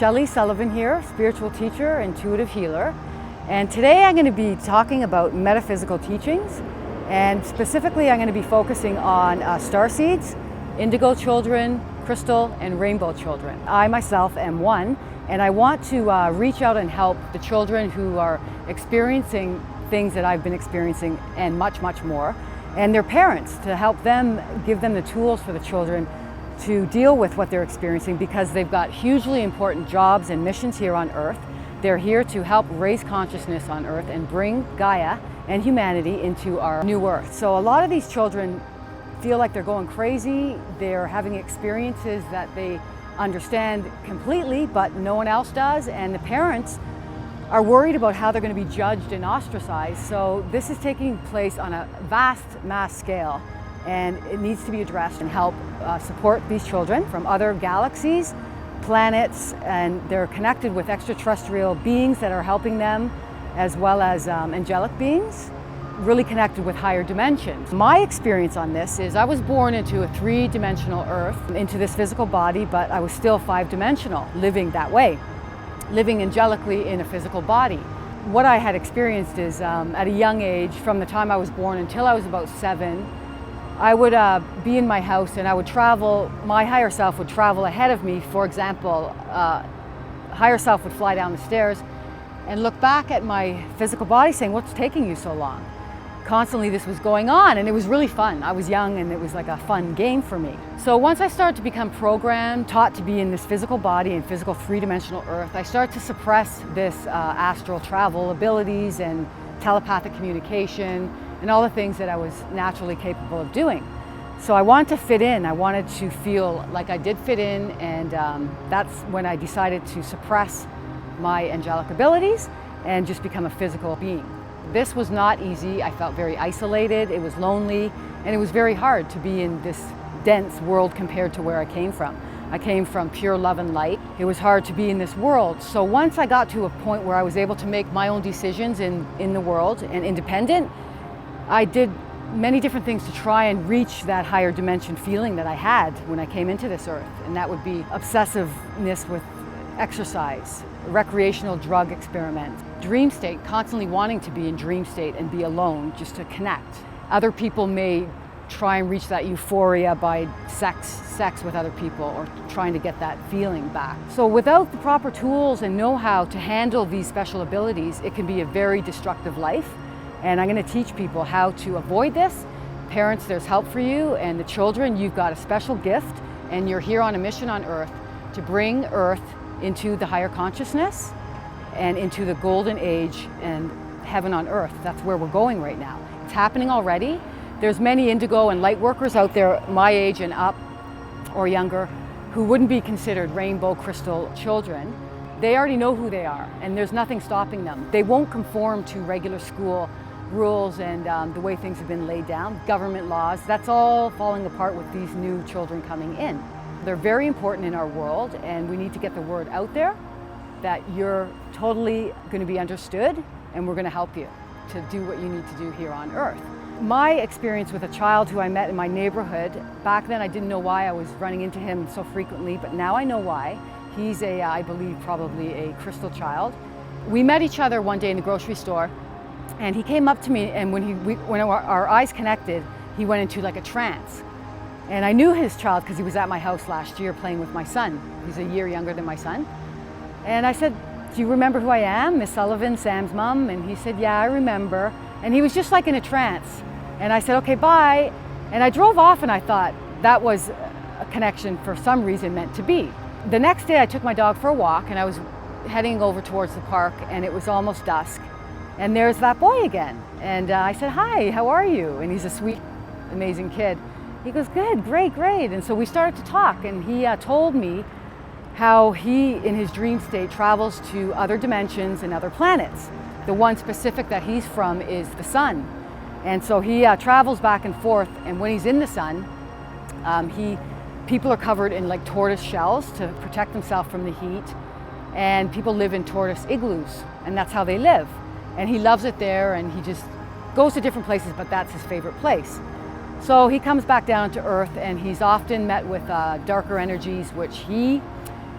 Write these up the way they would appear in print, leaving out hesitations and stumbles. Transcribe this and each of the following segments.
Shelley Sullivan here, spiritual teacher, intuitive healer. And today I'm going to be talking about metaphysical teachings. And specifically I'm going to be focusing on starseeds, indigo children, crystal, and rainbow children. I myself am one, and I want to reach out and help the children who are experiencing things that I've been experiencing and much, much more. And their parents, to help them, give them the tools for the children to deal with what they're experiencing, because they've got hugely important jobs and missions here on Earth. They're here to help raise consciousness on Earth and bring Gaia and humanity into our new Earth. So a lot of these children feel like they're going crazy. They're having experiences that they understand completely, but no one else does. And the parents are worried about how they're going to be judged and ostracized. So this is taking place on a vast mass scale, and it needs to be addressed and help support these children from other galaxies, planets, and they're connected with extraterrestrial beings that are helping them, as well as angelic beings, really connected with higher dimensions. My experience on this is I was born into a three-dimensional Earth, into this physical body, but I was still five-dimensional, living that way, living angelically in a physical body. What I had experienced is at a young age, from the time I was born until I was about 7, I would be in my house and I would travel, my higher self would travel ahead of me. For example, higher self would fly down the stairs and look back at my physical body saying, "What's taking you so long?" Constantly this was going on, and it was really fun. I was young and it was like a fun game for me. So once I started to become programmed, taught to be in this physical body and physical three-dimensional Earth, I started to suppress this astral travel abilities and telepathic communication and all the things that I was naturally capable of doing. So I wanted to fit in. I wanted to feel like I did fit in, and that's when I decided to suppress my angelic abilities and just become a physical being. This was not easy. I felt very isolated, it was lonely, and it was very hard to be in this dense world compared to where I came from. I came from pure love and light. It was hard to be in this world. So once I got to a point where I was able to make my own decisions in the world and independent, I did many different things to try and reach that higher dimension feeling that I had when I came into this Earth. And that would be obsessiveness with exercise, recreational drug experiments, dream state, constantly wanting to be in dream state and be alone just to connect. Other people may try and reach that euphoria by sex with other people, or trying to get that feeling back. So without the proper tools and know-how to handle these special abilities, it can be a very destructive life. And I'm going to teach people how to avoid this. Parents, there's help for you, and the children, you've got a special gift, and you're here on a mission on Earth to bring Earth into the higher consciousness and into the golden age and heaven on Earth. That's where we're going right now. It's happening already. There's many indigo and light workers out there my age and up or younger who wouldn't be considered rainbow crystal children. They already know who they are, and there's nothing stopping them. They won't conform to regular school rules and the way things have been laid down, government laws. That's all falling apart with these new children coming in. They're very important in our world, and we need to get the word out there that you're totally going to be understood, and we're going to help you to do what you need to do here on Earth. My experience with a child who I met in my neighborhood, back then I didn't know why I was running into him so frequently, but now I know why. He's I believe, probably a crystal child. We met each other one day in the grocery store, and he came up to me, and when our eyes connected, he went into like a trance. And I knew his child because he was at my house last year playing with my son. He's a year younger than my son. And I said, "Do you remember who I am? Miss Sullivan, Sam's mom?" And he said, "Yeah, I remember." And he was just like in a trance. And I said, "Okay, bye." And I drove off, and I thought that was a connection for some reason meant to be. The next day I took my dog for a walk, and I was heading over towards the park, and it was almost dusk. And there's that boy again. And I said, "Hi, how are you?" And he's a sweet, amazing kid. He goes, "Good, great, great." And so we started to talk, and he told me how he, in his dream state, travels to other dimensions and other planets. The one specific that he's from is the sun. And so he travels back and forth, and when he's in the sun, people are covered in like tortoise shells to protect themselves from the heat, and people live in tortoise igloos, and that's how they live. And he loves it there, and he just goes to different places, but that's his favorite place. So he comes back down to Earth, and he's often met with darker energies, which he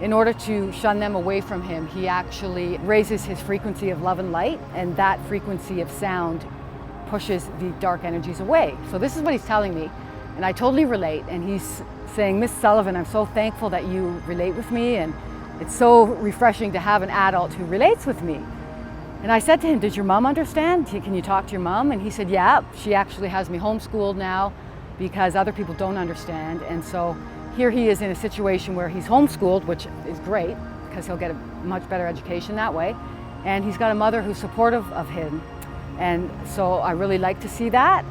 in order to shun them away from him, he actually raises his frequency of love and light, and that frequency of sound pushes the dark energies away. So this is what he's telling me, and I totally relate. And he's saying, Miss Sullivan, I'm so thankful that you relate with me, and it's so refreshing to have an adult who relates with me. And I said to him, does your mom understand? Can you talk to your mom? And he said, yeah, she actually has me homeschooled now because other people don't understand. And so here he is in a situation where he's homeschooled, which is great because he'll get a much better education that way. And he's got a mother who's supportive of him. And so I really like to see that.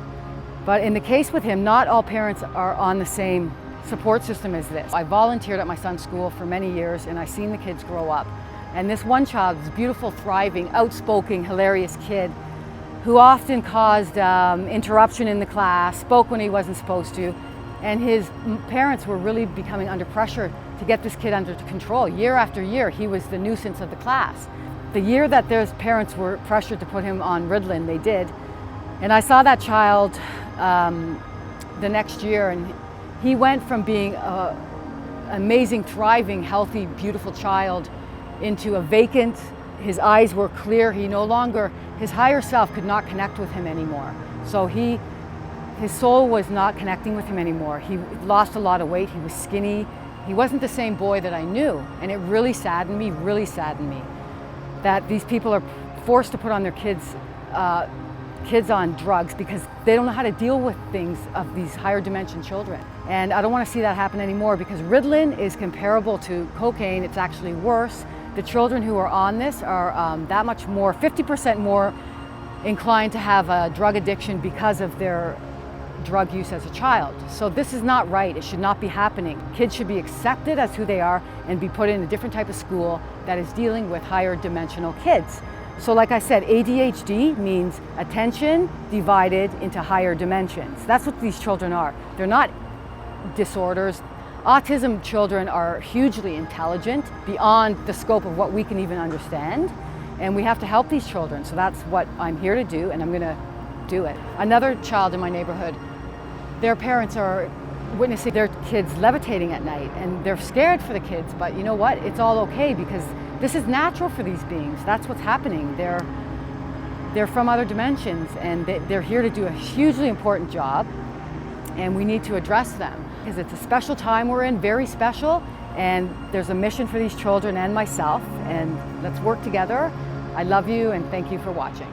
But in the case with him, not all parents are on the same support system as this. I volunteered at my son's school for many years, and I've seen the kids grow up. And this one child, this beautiful, thriving, outspoken, hilarious kid who often caused interruption in the class, spoke when he wasn't supposed to, and his parents were really becoming under pressure to get this kid under control. Year after year, he was the nuisance of the class. The year that their parents were pressured to put him on Ritalin, they did. And I saw that child the next year, and he went from being an amazing, thriving, healthy, beautiful child into a vacant. His eyes were clear. He no longer, his higher self could not connect with him anymore. So his soul was not connecting with him anymore. He lost a lot of weight. He was skinny. He wasn't the same boy that I knew. And it really saddened me, that these people are forced to put on their kids on drugs because they don't know how to deal with things of these higher dimension children. And I don't want to see that happen anymore because Ritalin is comparable to cocaine. It's actually worse. The children who are on this are that much more, 50% more inclined to have a drug addiction because of their drug use as a child. So this is not right. It should not be happening. Kids should be accepted as who they are and be put in a different type of school that is dealing with higher dimensional kids. So like I said, ADHD means attention divided into higher dimensions. That's what these children are. They're not disorders. Autism children are hugely intelligent, beyond the scope of what we can even understand, and we have to help these children. So that's what I'm here to do, and I'm going to do it. Another child in my neighborhood, their parents are witnessing their kids levitating at night, and they're scared for the kids, but you know what? It's all okay because this is natural for these beings. That's what's happening. They're from other dimensions, and they're here to do a hugely important job, and we need to address them because it's a special time we're in, very special, and there's a mission for these children and myself, and let's work together. I love you, and thank you for watching.